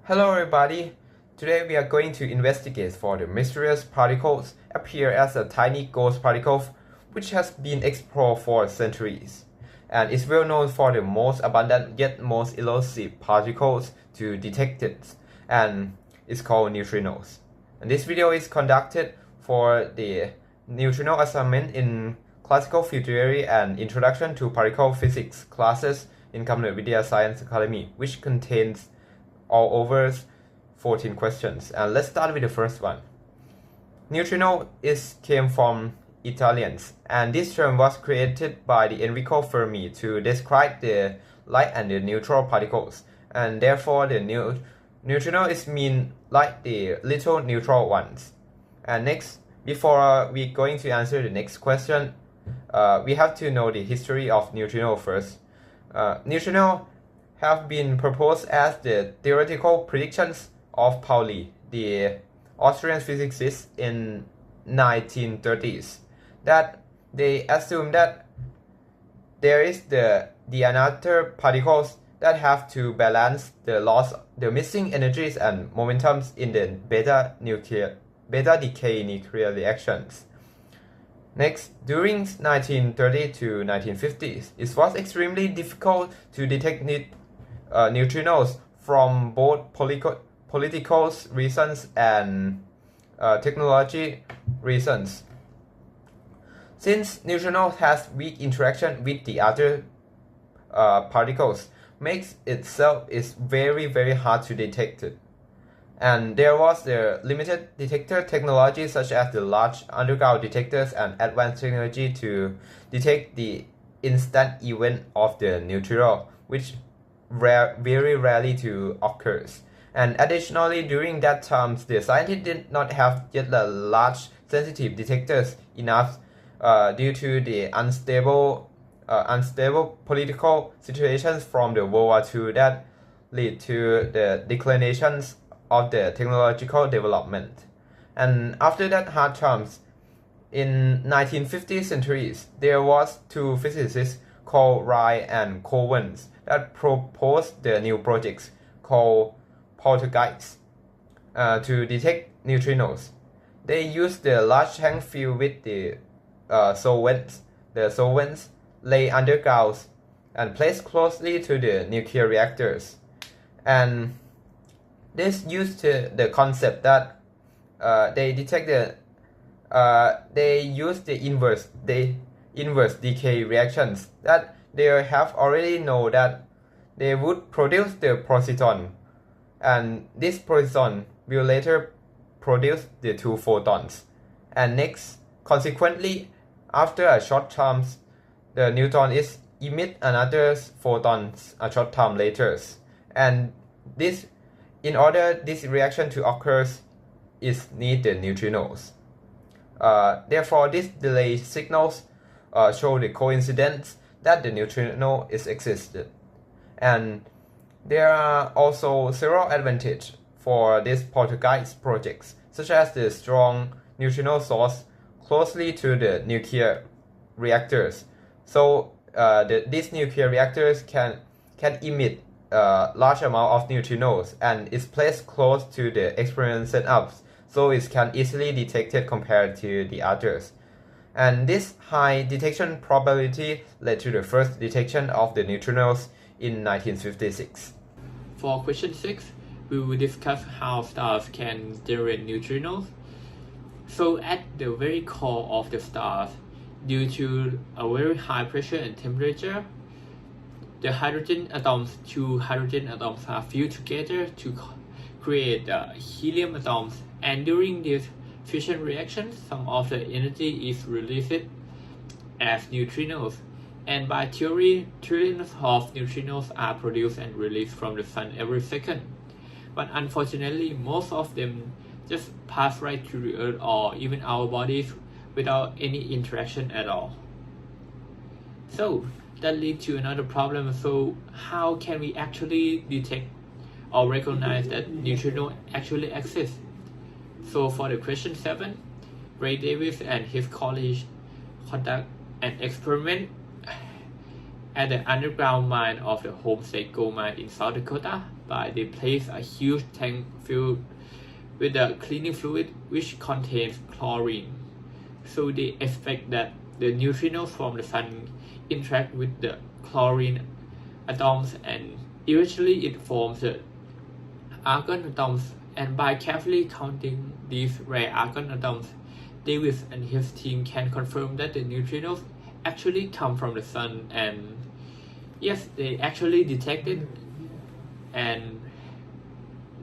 Hello everybody! Today we are going to investigate for the mysterious particles appear as a tiny ghost particle which has been explored for centuries and is well known for the most abundant yet most elusive particles to detect it, and it's called neutrinos. And this video is conducted for the neutrino assignment in Classical Field Theory and Introduction to Particle Physics classes in Kamnut Vidya Science Academy, which contains all over 14 questions. And let's start with the first one. Neutrino came from Italians, and this term was created by the Enrico Fermi to describe the light and the neutral particles, and therefore the neutrino is mean like the little neutral ones. And next, before we going to answer the next question, we have to know the history of neutrino first. Neutrino have been proposed as the theoretical predictions of Pauli, the Austrian physicist in 1930s, that they assume that there is the another particles that have to balance the missing energies and momentums in the beta decay nuclear reactions. Next, during 1930 to 1950s, it was extremely difficult to detect neutrinos from both political reasons and technology reasons. Since neutrinos has weak interaction with the other particles, makes itself is very hard to detect it. And there was the limited detector technology such as the large underground detectors and advanced technology to detect the instant event of the neutrino, which very rarely to occurs. And additionally, during that time, the scientists did not have yet the large sensitive detectors enough due to the unstable political situations from the World War II that lead to the declinations of the technological development. And after that hard times, in 1950 centuries, there was two physicists called Wright and Cowan that proposed the new projects called poltergeists to detect neutrinos. They used the large tank filled with the solvents. The solvents lay underground and placed closely to the nuclear reactors. And this used the concept that they detect they use the inverse decay reactions that they have already know that they would produce the proton, and this proton will later produce the two photons. And next, consequently, after a short time, the neutron is emit another photons a short time later. And this, in order this reaction to occur, is need the neutrinos. Therefore, these delay signals show the coincidence that the neutrino is existed. And there are also several advantages for these poltergeist projects, such as the strong neutrino source closely to the nuclear reactors. So these nuclear reactors can emit large amount of neutrinos, and is placed close to the experimental setups, so it can easily detected compared to the others. And this high detection probability led to the first detection of the neutrinos in 1956. For question 6, we will discuss how stars can generate neutrinos. So at the very core of the stars, due to a very high pressure and temperature, the two hydrogen atoms are fused together to create helium atoms, and during this fusion reaction, some of the energy is released as neutrinos. And by theory, trillions of neutrinos are produced and released from the sun every second. But unfortunately, most of them just pass right through the Earth or even our bodies without any interaction at all. So that leads to another problem. So how can we actually detect or recognize that neutrino actually exist? So for the question 7, Ray Davis and his colleagues conduct an experiment at the underground mine of the Homestake Gold Mine in South Dakota, but they placed a huge tank filled with a cleaning fluid which contains chlorine. So they expect that the neutrinos from the sun interact with the chlorine atoms and eventually it forms the argon atoms, and by carefully counting these rare argon atoms, Davis and his team can confirm that the neutrinos actually come from the sun, and yes, they actually detected, and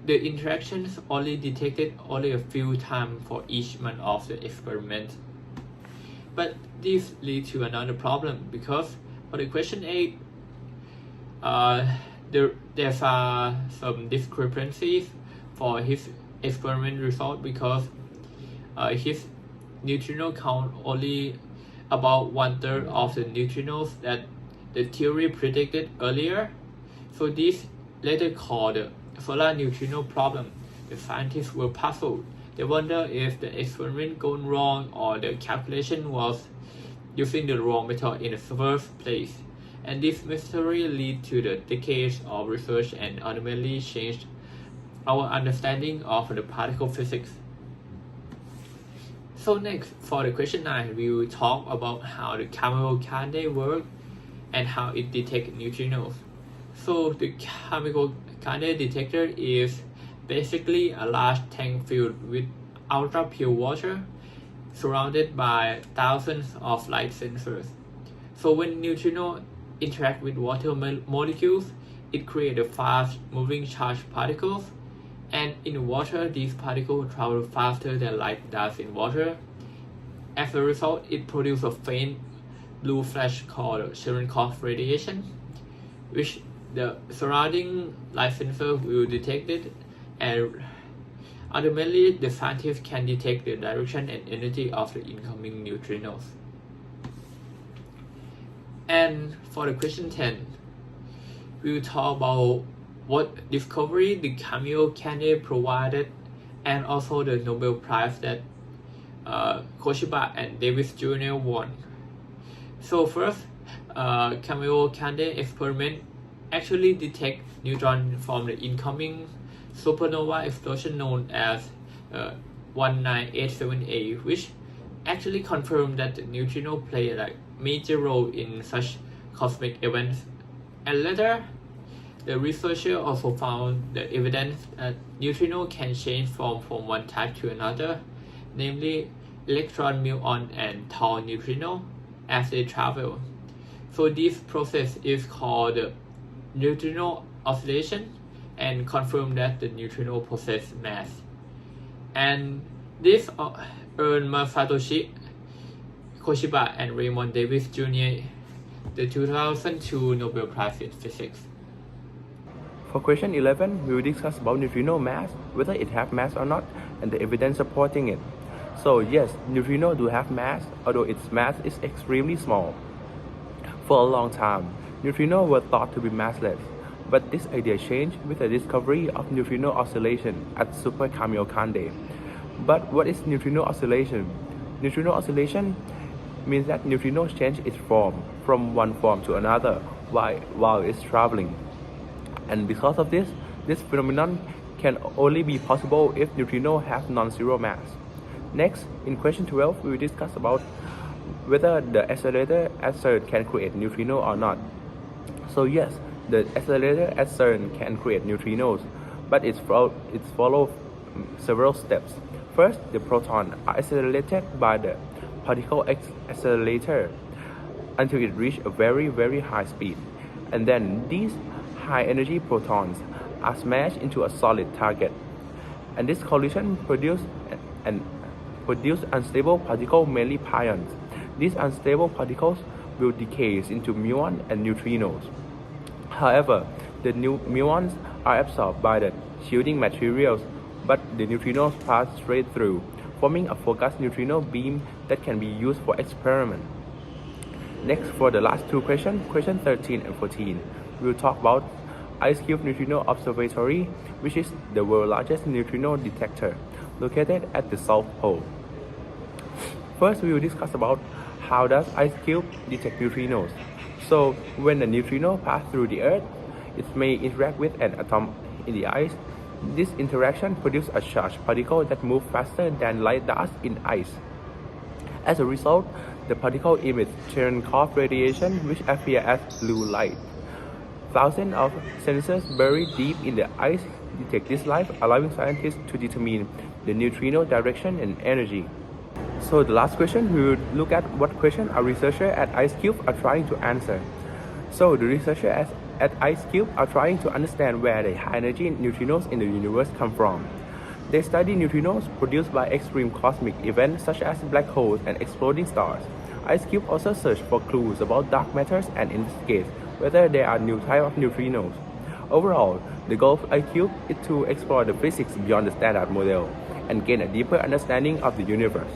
the interactions only detected only a few times for each month of the experiment. But this leads to another problem because for the question 8, there's some discrepancies for his experiment result because his neutrino count only about 1/3 of the neutrinos that the theory predicted earlier. So this later called the solar neutrino problem. The scientists were puzzled. They wonder if the experiment gone wrong or the calculation was using the wrong method in the first place. And this mystery led to the decades of research and ultimately changed our understanding of the particle physics. So next, for the question 9, we will talk about how the Kamikaze works and how it detects neutrinos. So the Kamikaze detector is basically a large tank filled with ultra pure water surrounded by thousands of light sensors. So when neutrinos interact with water molecules, it creates fast moving charged particles, and in water these particles travel faster than light does in water. As a result, it produces a faint blue flash called Cherenkov radiation, which the surrounding light sensor will detect it, and ultimately the scientists can detect the direction and energy of the incoming neutrinos. And for the question 10, we will talk about what discovery the Kamikaze provided and also the Nobel Prize that Thitipat and Davis Jr. won. So first, Kamikaze experiment actually detect neutrons from the incoming supernova explosion known as 1987A, which actually confirmed that the neutrino play a major role in such cosmic events. And later, the researcher also found the evidence that neutrino can change form from one type to another, namely electron muon and tau neutrino, as they travel. So this process is called the neutrino oscillation and confirmed that the neutrino possess mass. And this earned Masatoshi Thitipat and Raymond Davis Jr. the 2002 Nobel Prize in Physics. For question 11, we will discuss about neutrino mass, whether it have mass or not, and the evidence supporting it. So yes, neutrino do have mass, although its mass is extremely small. For a long time, neutrino were thought to be massless, but this idea changed with the discovery of neutrino oscillation at Super Kamikaze. But what is neutrino oscillation? Neutrino oscillation means that neutrino change its form from one form to another while it's traveling. And because of this phenomenon can only be possible if neutrino have non-zero mass. Next, in question 12, we will discuss about whether the accelerator at CERN can create neutrino or not. So yes, the accelerator at CERN can create neutrinos, but it follows several steps. First, the protons are accelerated by the particle accelerator until it reaches a very high speed, and then these high energy protons are smashed into a solid target, and this collision produce unstable particles, mainly pions. These unstable particles will decay into muons and neutrinos. However, the muons are absorbed by the shielding materials, but the neutrinos pass straight through, forming a focused neutrino beam that can be used for experiment. Next, for the last two questions, question 13 and 14, we will talk about Ice Cube Neutrino Observatory, which is the world's largest neutrino detector, located at the South Pole. First, we will discuss about how does Ice Cube detect neutrinos. So when a neutrino passes through the Earth, it may interact with an atom in the ice. This interaction produces a charged particle that moves faster than light does in ice. As a result, the particle emits Cherenkov radiation, which appears as blue light. Thousands of sensors buried deep in the ice detect this light, allowing scientists to determine the neutrino direction and energy. So the last question, we will look at what question a researcher at IceCube are trying to answer. So the researchers at IceCube are trying to understand where the high-energy neutrinos in the universe come from. They study neutrinos produced by extreme cosmic events such as black holes and exploding stars. IceCube also search for clues about dark matters and investigates whether there are new types of neutrinos. Overall, the goal of IceCube is to explore the physics beyond the standard model and gain a deeper understanding of the universe.